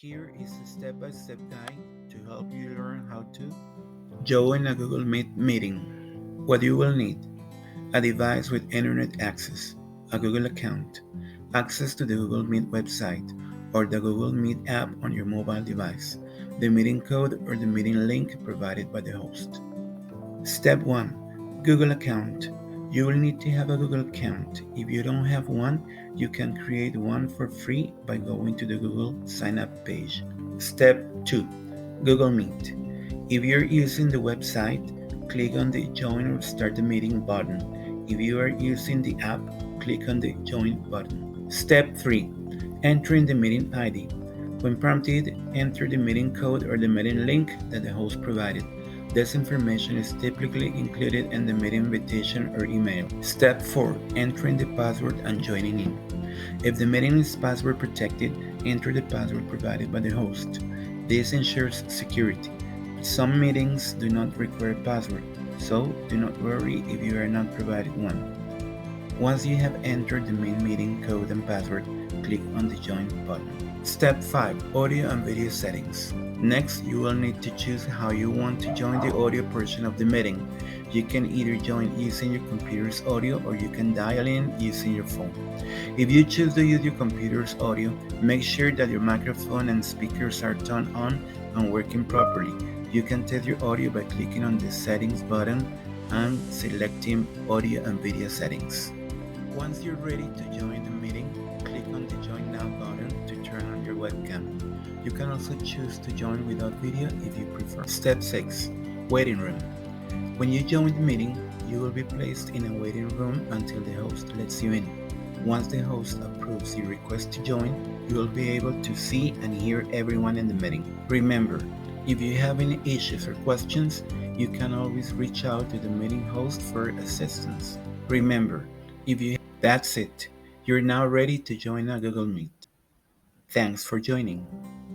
Here is a step-by-step guide to help you learn how to join a Google Meet meeting. What you will need: a device with internet access, a Google account, access to the Google Meet website or the Google Meet app on your mobile device, the meeting code or the meeting link provided by the host. Step 1: Google account. You will need to have a Google account. If you don't have one, you can create one for free by going to the Google sign up page. Step 2: Google Meet. If you're using the website, click on the Join or Start the Meeting button. If you are using the app, click on the Join button. Step 3: Entering the meeting ID. When prompted, enter the meeting code or the meeting link that the host provided. This information is typically included in the meeting invitation or email. Step 4: Entering the password and joining in. If the meeting is password protected, enter the password provided by the host. This ensures security. Some meetings do not require a password, so do not worry if you are not provided one. Once you have entered the main meeting code and password, click on the Join button. Step 5: Audio and Video Settings. Next, you will need to choose how you want to join the audio portion of the meeting. You can either join using your computer's audio or you can dial in using your phone. If you choose to use your computer's audio, make sure that your microphone and speakers are turned on and working properly. You can test your audio by clicking on the Settings button and selecting Audio and Video Settings. Once you're ready to join the meeting, click on the Join Now button to turn on your webcam. You can also choose to join without video if you prefer. Step 6: Waiting Room. When you join the meeting, you will be placed in a waiting room until the host lets you in. Once the host approves your request to join, you will be able to see and hear everyone in the meeting. Remember, if you have any issues or questions, you can always reach out to the meeting host for assistance. Remember, that's it. You're now ready to join a Google Meet. Thanks for joining.